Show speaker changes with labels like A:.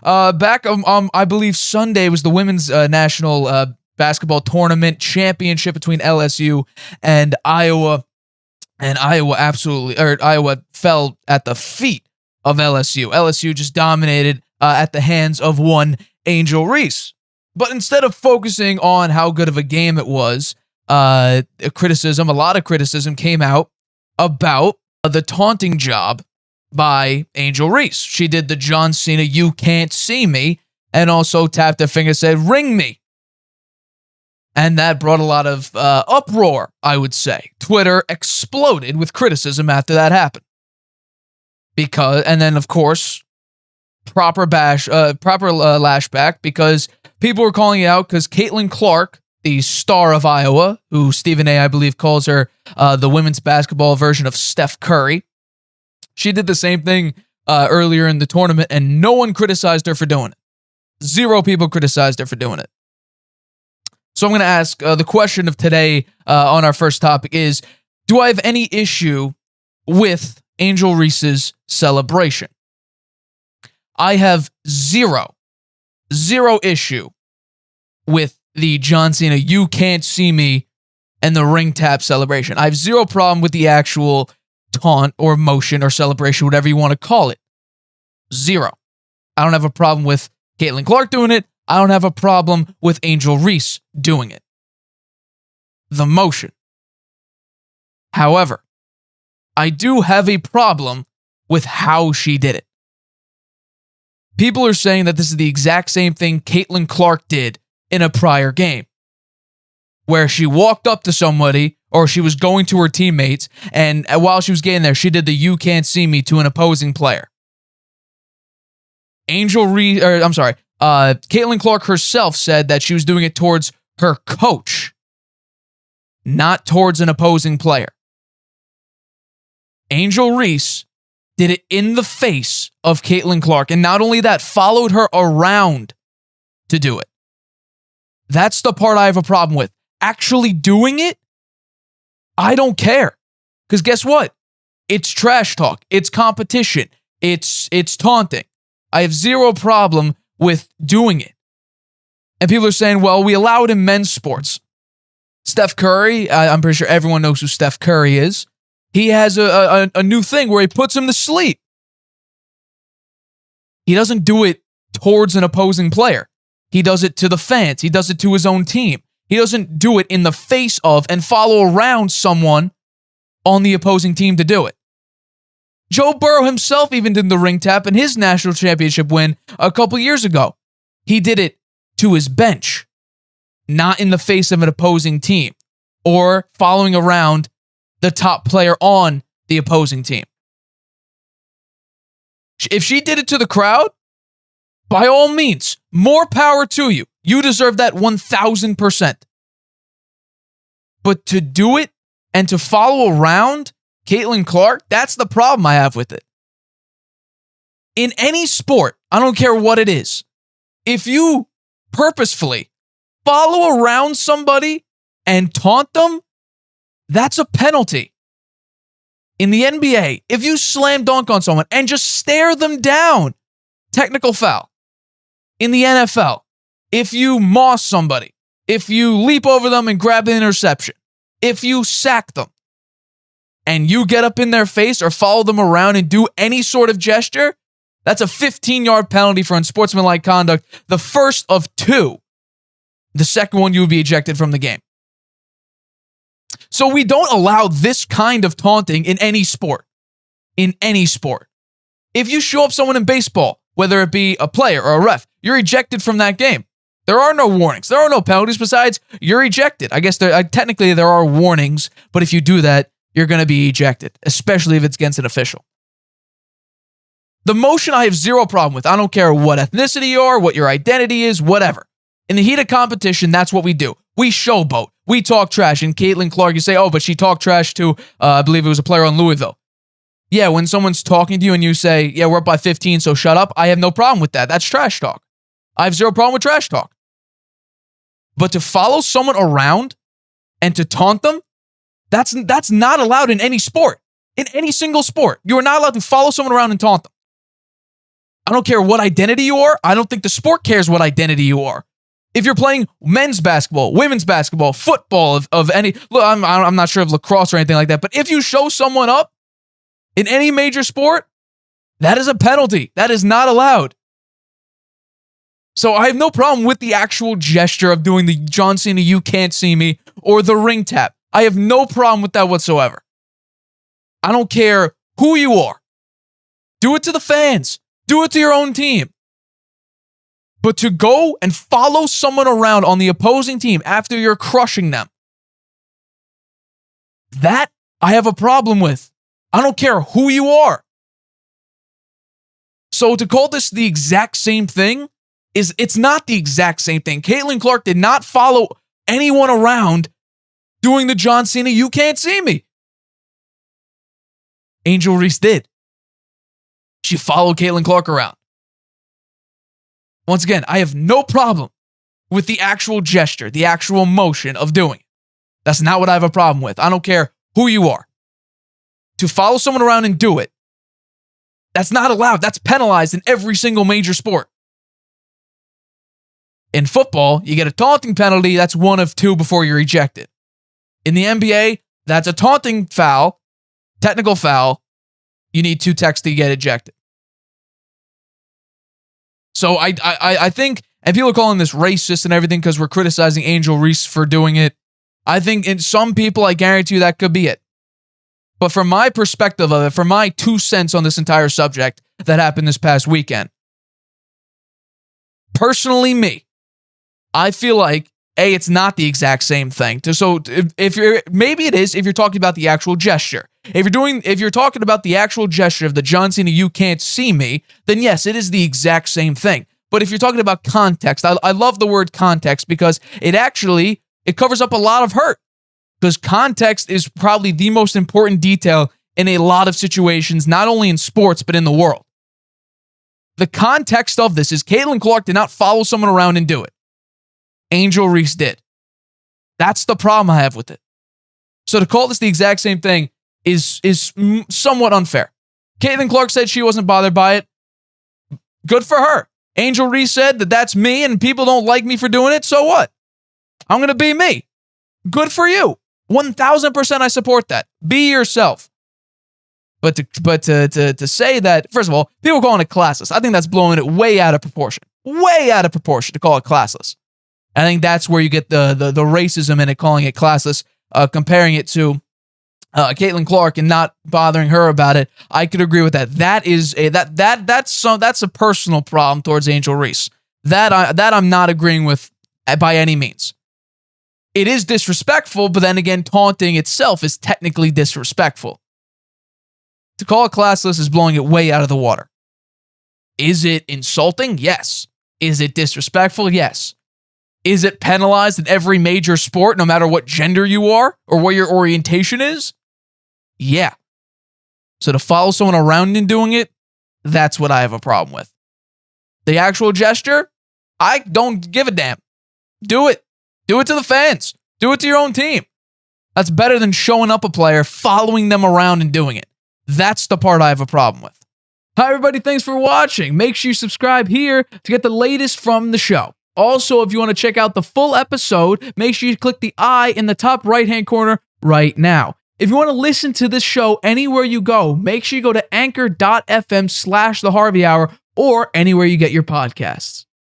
A: I believe Sunday was the women's national basketball tournament championship between LSU and Iowa. And Iowa fell at the feet of LSU. LSU just dominated at the hands of one Angel Reese. But instead of focusing on how good of a game it was, a lot of criticism came out about the taunting job by Angel Reese. She did the John Cena, "You can't see me," and also tapped her finger and said, "Ring me." And that brought a lot of uproar, I would say. Twitter exploded with criticism after that happened. And then, of course, proper lashback, because people were calling it out because Caitlin Clark, the star of Iowa, who Stephen A., I believe, calls her the women's basketball version of Steph Curry, she did the same thing earlier in the tournament, and no one criticized her for doing it. 0 people criticized her for doing it. So I'm going to ask the question of today on our first topic is, do I have any issue with Angel Reese's celebration? I have zero issue with the John Cena, "You can't see me," and the ring tap celebration. I have 0 problem with the actual taunt or motion or celebration, whatever you want to call it. 0. I don't have a problem with Caitlin Clark doing it. I don't have a problem with Angel Reese doing it. The motion. However, I do have a problem with how she did it. People are saying that this is the exact same thing Caitlin Clark did in a prior game, where she walked up to somebody or she was going to her teammates, and while she was getting there, she did the "You can't see me" to an opposing player. Caitlin Clark herself said that she was doing it towards her coach, not towards an opposing player. Angel Reese did it in the face of Caitlin Clark, and not only that, followed her around to do it. That's the part I have a problem with. Actually doing it, I don't care. Because guess what? It's trash talk. It's competition. It's taunting. I have 0 problem with doing it. And people are saying, well, we allow it in men's sports. Steph Curry, I'm pretty sure everyone knows who Steph Curry is. He has a new thing where he puts him to sleep. He doesn't do it towards an opposing player. He does it to the fans. He does it to his own team. He doesn't do it in the face of and follow around someone on the opposing team to do it. Joe Burrow himself even did the ring tap in his national championship win a couple years ago. He did it to his bench, not in the face of an opposing team or following around the top player on the opposing team. If she did it to the crowd, by all means, more power to you. You deserve that 1,000%. But to do it and to follow around Caitlin Clark, that's the problem I have with it. In any sport, I don't care what it is, if you purposefully follow around somebody and taunt them, that's a penalty. In the NBA, if you slam dunk on someone and just stare them down, technical foul. In the NFL, if you moss somebody, if you leap over them and grab an interception, if you sack them, and you get up in their face or follow them around and do any sort of gesture, that's a 15-yard penalty for unsportsmanlike conduct. The first of 2. The second one, you would be ejected from the game. So we don't allow this kind of taunting in any sport. In any sport. If you show up someone in baseball, whether it be a player or a ref, you're ejected from that game. There are no warnings. There are no penalties besides you're ejected. I guess technically there are warnings, but if you do that, you're going to be ejected, especially if it's against an official. The motion I have 0 problem with. I don't care what ethnicity you are, what your identity is, whatever. In the heat of competition, that's what we do. We showboat. We talk trash. And Caitlin Clark, you say, oh, but she talked trash to, I believe it was a player on Louisville. Yeah, when someone's talking to you and you say, yeah, we're up by 15, so shut up, I have no problem with that. That's trash talk. I have 0 problem with trash talk. But to follow someone around and to taunt them, that's not allowed in any sport. In any single sport. You are not allowed to follow someone around and taunt them. I don't care what identity you are. I don't think the sport cares what identity you are. If you're playing men's basketball, women's basketball, football, of any, look, I'm not sure of lacrosse or anything like that, but if you show someone up in any major sport, that is a penalty. That is not allowed. So I have no problem with the actual gesture of doing the John Cena "you can't see me" or the ring tap. I have no problem with that whatsoever. I don't care who you are. Do it to the fans. Do it to your own team. But to go and follow someone around on the opposing team after you're crushing them, that I have a problem with. I don't care who you are. So to call this the exact same thing, it's not the exact same thing. Caitlin Clark did not follow anyone around doing the John Cena "you can't see me." Angel Reese did. She followed Caitlin Clark around. Once again, I have no problem with the actual gesture, the actual motion of doing it. That's not what I have a problem with. I don't care who you are. To follow someone around and do it, that's not allowed. That's penalized in every single major sport. In football, you get a taunting penalty. That's one of two before you're ejected. In the NBA, that's a taunting foul, technical foul. You need 2 techs to get ejected. So I think, and people are calling this racist and everything because we're criticizing Angel Reese for doing it. I think in some people, I guarantee you that could be it. But from my perspective of it, from my 2 cents on this entire subject that happened this past weekend, personally me, I feel like, A, it's not the exact same thing. So if you're, maybe it is if you're talking about the actual gesture. If you're talking about the actual gesture of the John Cena "you can't see me," then yes, it is the exact same thing. But if you're talking about context, I love the word context because it covers up a lot of hurt. Because context is probably the most important detail in a lot of situations, not only in sports, but in the world. The context of this is Caitlin Clark did not follow someone around and do it. Angel Reese did. That's the problem I have with it. So to call this the exact same thing is somewhat unfair. Caitlin Clark said she wasn't bothered by it. Good for her. Angel Reese said that that's me and people don't like me for doing it. So what? I'm going to be me. Good for you. 1000% I support that. Be yourself. But to say that, first of all, people calling it classless. I think that's blowing it way out of proportion. Way out of proportion to call it classless. I think that's where you get the racism in it, calling it classless, comparing it to Caitlin Clark and not bothering her about it. I could agree with that. That's a personal problem towards Angel Reese. That I'm not agreeing with by any means. It is disrespectful, but then again, taunting itself is technically disrespectful. To call it classless is blowing it way out of the water. Is it insulting? Yes. Is it disrespectful? Yes. Is it penalized in every major sport, no matter what gender you are or what your orientation is? Yeah. So to follow someone around and doing it, that's what I have a problem with. The actual gesture, I don't give a damn. Do it. Do it to the fans. Do it to your own team. That's better than showing up a player, following them around and doing it. That's the part I have a problem with. Hi, everybody. Thanks for watching. Make sure you subscribe here to get the latest from the show. Also, if you want to check out the full episode, make sure you click the I in the top right-hand corner right now. If you want to listen to this show anywhere you go, make sure you go to anchor.fm/The Harvey Hour or anywhere you get your podcasts.